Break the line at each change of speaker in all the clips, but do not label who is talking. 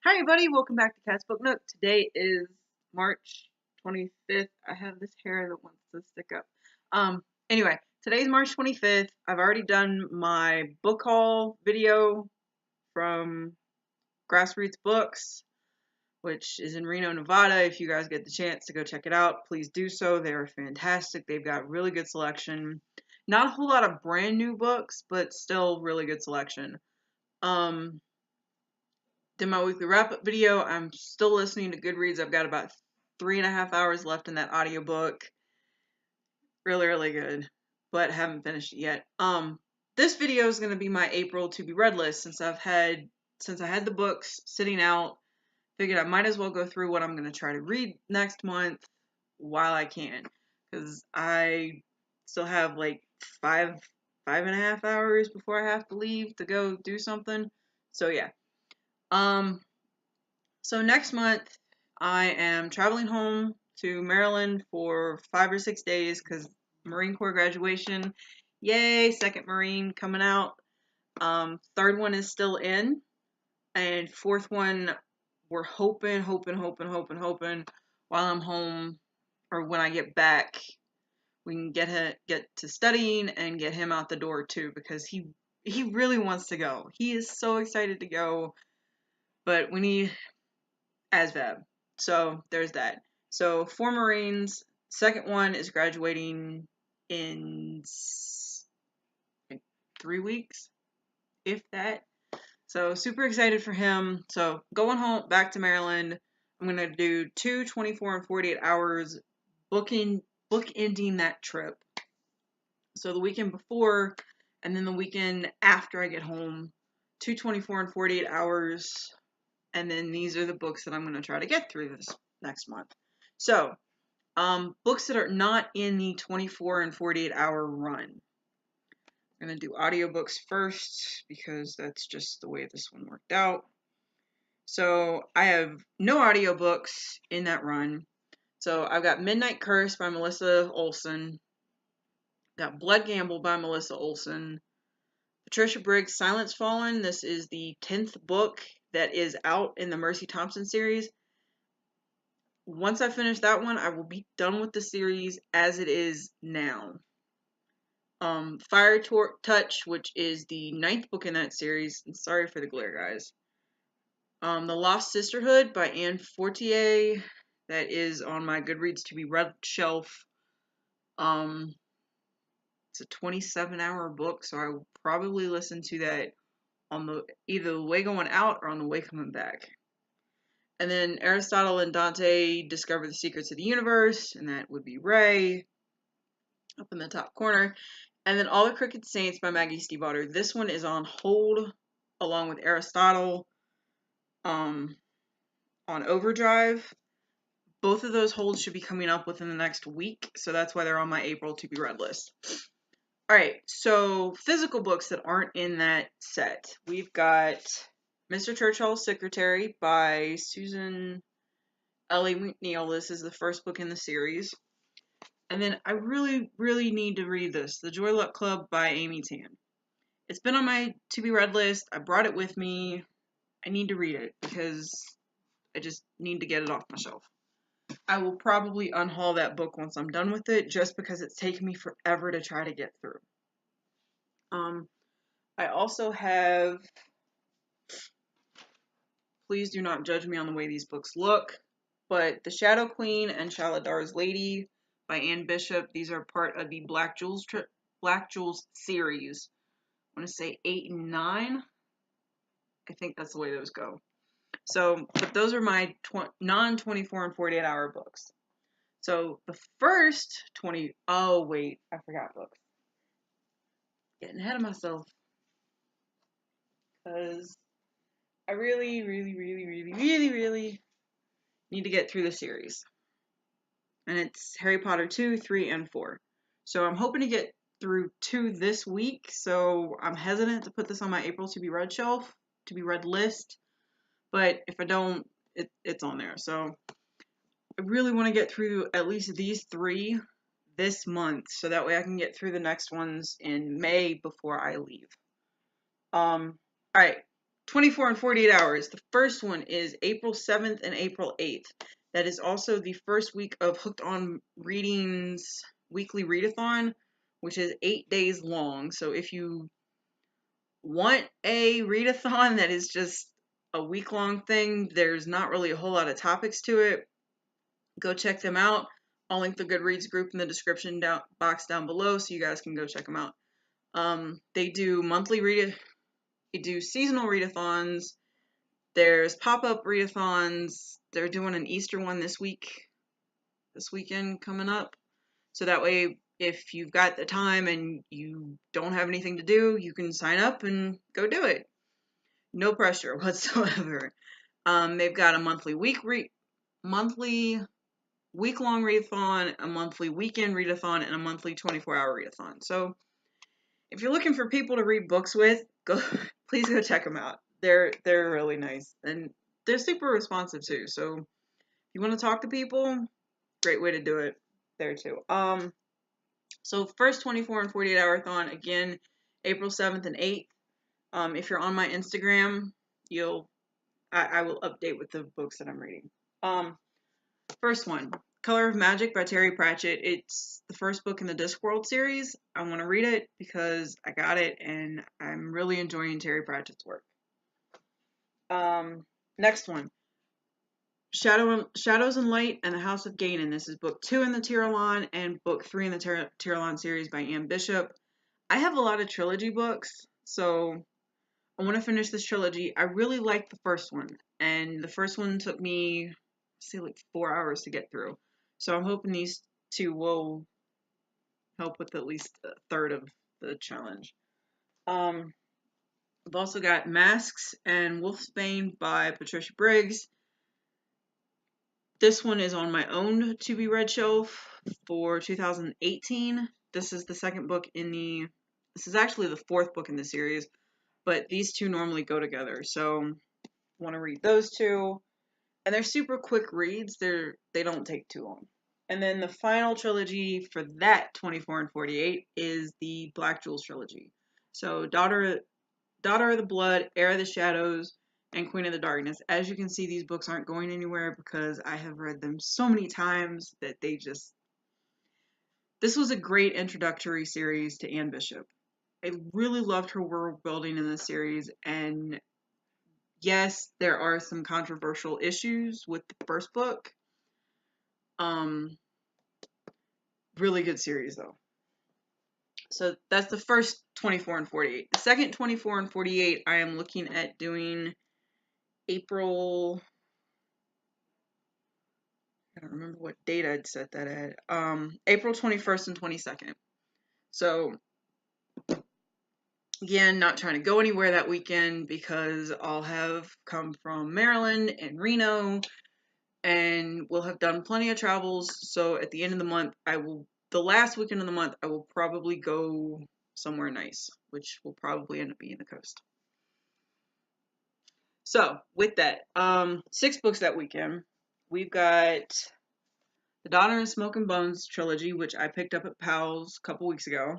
Hi everybody, welcome back to Cat's Book Nook. Today is March 25th. I have this hair that wants to stick up. Anyway, today's March 25th. I've already done my book haul video from Grassroots Books, which is in Reno, Nevada. If you guys get the chance to go check it out, please do so. They are fantastic. They've got really good selection. Not a whole lot of brand new books, but still really good selection. Did my weekly wrap-up video. I'm still listening to Goodreads. I've got about 3.5 hours left in that audiobook. Really, really good, but haven't finished it yet. This video is going to be my April to be read list since I had the books sitting out. Figured I might as well go through what I'm going to try to read next month while I can, because I still have like 5.5 hours before I have to leave to go do something. So yeah. So next month I am traveling home to Maryland for 5 or 6 days because Marine Corps graduation. Yay, second Marine coming out. Third one is still in, and fourth one we're hoping while I'm home or when I get back we can get to studying and get him out the door too, because he really wants to go. He is so excited to go. But we need ASVAB. So there's that. So 4 Marines. Second one is graduating in like 3 weeks, if that. So super excited for him. So going home back to Maryland. I'm gonna do 2 24 and 48 hours bookending that trip. So the weekend before and then the weekend after I get home, 2 24 and 48 hours. And then these are the books that I'm going to try to get through this next month. So, books that are not in the 24 and 48 hour run. I'm going to do audiobooks first because that's just the way this one worked out. So, I have no audiobooks in that run. So, I've got Midnight Curse by Melissa Olson. Got Blood Gamble by Melissa Olson. Patricia Briggs' Silence Fallen. This is the 10th book that is out in the Mercy Thompson series. Once I finish that one, I will be done with the series as it is now. Fire Touch, which is the 9th book in that series. And sorry for the glare, guys. The Lost Sisterhood by Anne Fortier. That is on my Goodreads to be read shelf. It's a 27-hour book, so I will probably listen to that on either the way going out or on the way coming back. And then Aristotle and Dante discover the secrets of the universe, and that would be Ray, up in the top corner. And then All the Crooked Saints by Maggie Stiefvater. This one is on hold, along with Aristotle, on Overdrive. Both of those holds should be coming up within the next week, so that's why they're on my April to be read list. Alright, so physical books that aren't in that set. We've got Mr. Churchill's Secretary by Susan L.A. McNeil. This is the first book in the series. And then I really, really need to read this, The Joy Luck Club by Amy Tan. It's been on my to-be-read list. I brought it with me. I need to read it because I just need to get it off my shelf. I will probably unhaul that book once I'm done with it, just because it's taken me forever to try to get through. I also have, please do not judge me on the way these books look, but The Shadow Queen and Shalador's Lady by Anne Bishop. These are part of the Black Jewels series. I want to say 8 and 9. I think that's the way those go. So, but those are my non-24 and 48 hour books. So the first oh wait, I forgot books. Getting ahead of myself. Because I really, really, really, really, really, really need to get through the series. And it's Harry Potter 2, 3, and 4. So I'm hoping to get through 2 this week, so I'm hesitant to put this on my April to be read shelf, to be read list. But if I don't, it's on there. So I really want to get through at least these 3 this month, so that way I can get through the next ones in May before I leave. Alright, 24 and 48 hours. The first one is April 7th and April 8th. That is also the first week of Hooked on Reading's weekly readathon, which is 8 days long. So if you want a readathon that is just a week-long thing, there's not really a whole lot of topics to it, go check them out. I'll link the Goodreads group in the description box down below so you guys can go check them out. They do they do seasonal readathons. There's pop-up readathons. They're doing an Easter one this weekend coming up. So that way, if you've got the time and you don't have anything to do, you can sign up and go do it. No pressure whatsoever. They've got a monthly week-long readathon, a monthly weekend readathon, and a monthly 24-hour readathon. So if you're looking for people to read books with, please go check them out. They're really nice, and they're super responsive too. So if you want to talk to people, great way to do it there too. So first 24 and 48 hour thon, again, April 7th and 8th. If you're on my Instagram, I will update with the books that I'm reading. First one, Color of Magic by Terry Pratchett. It's the first book in the Discworld series. I want to read it because I got it and I'm really enjoying Terry Pratchett's work. Next one, Shadows and Light and the House of Gaian. This is book 2 in the Tiralon and book 3 in the Tiralon series by Anne Bishop. I have a lot of trilogy books, so I want to finish this trilogy. I really liked the first one, and the first one took me, like 4 hours to get through. So I'm hoping these two will help with at least a third of the challenge. I've also got Masks and Wolfsbane by Patricia Briggs. This one is on my own to be read shelf for 2018. This is the second book this is actually the fourth book in the series, but these two normally go together. So I want to read those two. And they're super quick reads. They don't take too long. And then the final trilogy for that 24 and 48 is the Black Jewels trilogy. So Daughter of the Blood, Heir of the Shadows, and Queen of the Darkness. As you can see, these books aren't going anywhere because I have read them so many times that this was a great introductory series to Anne Bishop. I really loved her world building in this series, and yes, there are some controversial issues with the first book. Really good series though. So that's the first 24 and 48. The second 24 and 48, I am looking at doing April. I don't remember what date I'd set that at. April 21st and 22nd. So again, not trying to go anywhere that weekend because I'll have come from Maryland and Reno, and we'll have done plenty of travels. So at the end of the month, the last weekend of the month, I will probably go somewhere nice, which will probably end up being the coast. So with that, 6 books that weekend. We've got the Donner and Smoke and Bones trilogy, which I picked up at Powell's a couple weeks ago.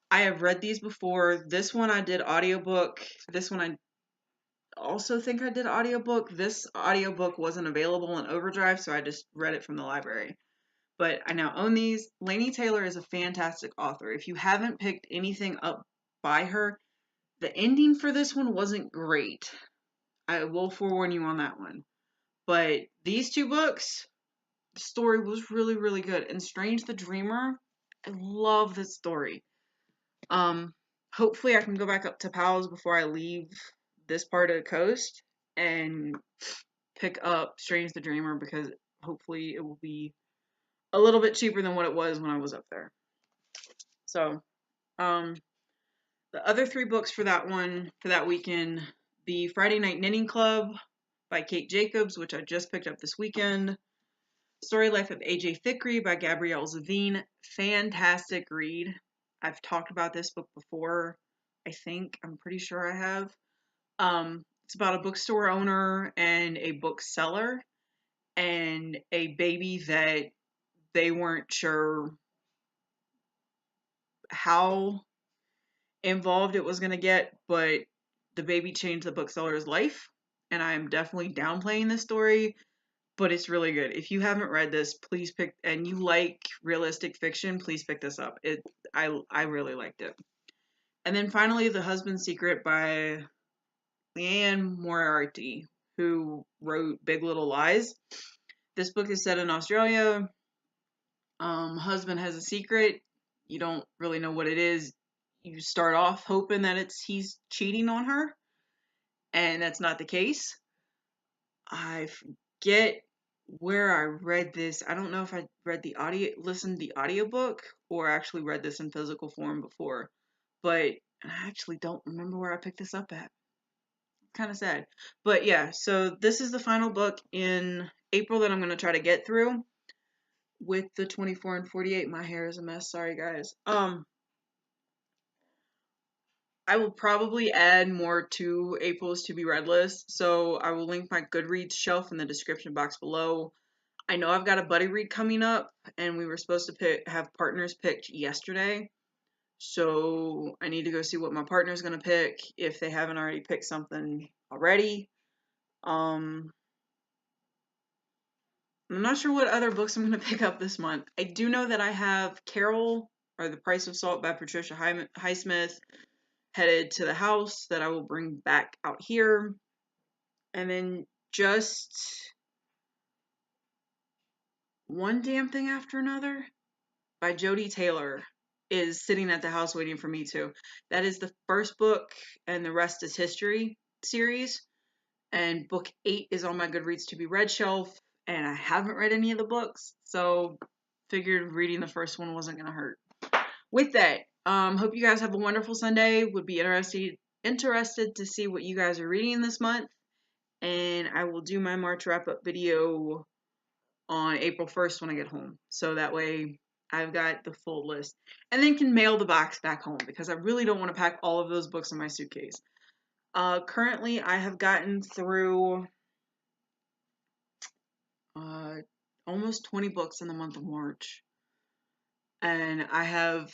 I have read these before. This one I did audiobook. This one I also think I did audiobook. This audiobook wasn't available in Overdrive, so I just read it from the library. But I now own these. Laini Taylor is a fantastic author. If you haven't picked anything up by her, the ending for this one wasn't great. I will forewarn you on that one. But these 2 books, the story was really, really good. And Strange the Dreamer, I love this story. Hopefully I can go back up to Powell's before I leave this part of the coast and pick up Strange the Dreamer, because hopefully it will be a little bit cheaper than what it was when I was up there. So, the other 3 books for that weekend, the Friday Night Knitting Club by Kate Jacobs, which I just picked up this weekend. Story Life of A.J. Thickery by Gabrielle Zavine. Fantastic read. I've talked about this book before. I'm pretty sure I have. It's about a bookstore owner and a bookseller and a baby that they weren't sure how involved it was going to get, but the baby changed the bookseller's life, and I am definitely downplaying this story, but it's really good. If you haven't read this, please pick, and you like realistic fiction, please pick this up. I really liked it. And then finally, The Husband's Secret by Leanne Moriarty, who wrote Big Little Lies. This book is set in Australia. Husband has a secret. You don't really know what it is. You start off hoping that he's cheating on her, and that's not the case. I forget where I read this. I don't know if I listened to the audiobook or actually read this in physical form before, but I actually don't remember where I picked this up at. Kind of sad. But yeah, so this is the final book in April that I'm going to try to get through with the 24 and 48. My hair is a mess. Sorry, guys. I will probably add more to April's to be read list, so I will link my Goodreads shelf in the description box below. I know I've got a buddy read coming up, and we were supposed to have partners picked yesterday, so I need to go see what my partner's going to pick if they haven't already picked something already. I'm not sure what other books I'm going to pick up this month. I do know that I have Carol, or The Price of Salt by Patricia Highsmith, headed to the house that I will bring back out here. And then just One Damn Thing After Another by Jodi Taylor is sitting at the house waiting for me too. That is the first book, and the rest is history series. And book 8 is on my Goodreads to be read shelf, and I haven't read any of the books, so figured reading the first one wasn't gonna hurt. With that, hope you guys have a wonderful Sunday. Would be interested to see what you guys are reading this month, and I will do my March wrap-up video on April 1st when I get home, so that way I've got the full list, and then can mail the box back home, because I really don't want to pack all of those books in my suitcase. Currently, I have gotten through almost 20 books in the month of March, and I have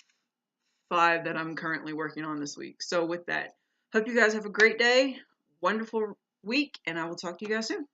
5 that I'm currently working on this week. So with that, hope you guys have a great day, wonderful week, and I will talk to you guys soon.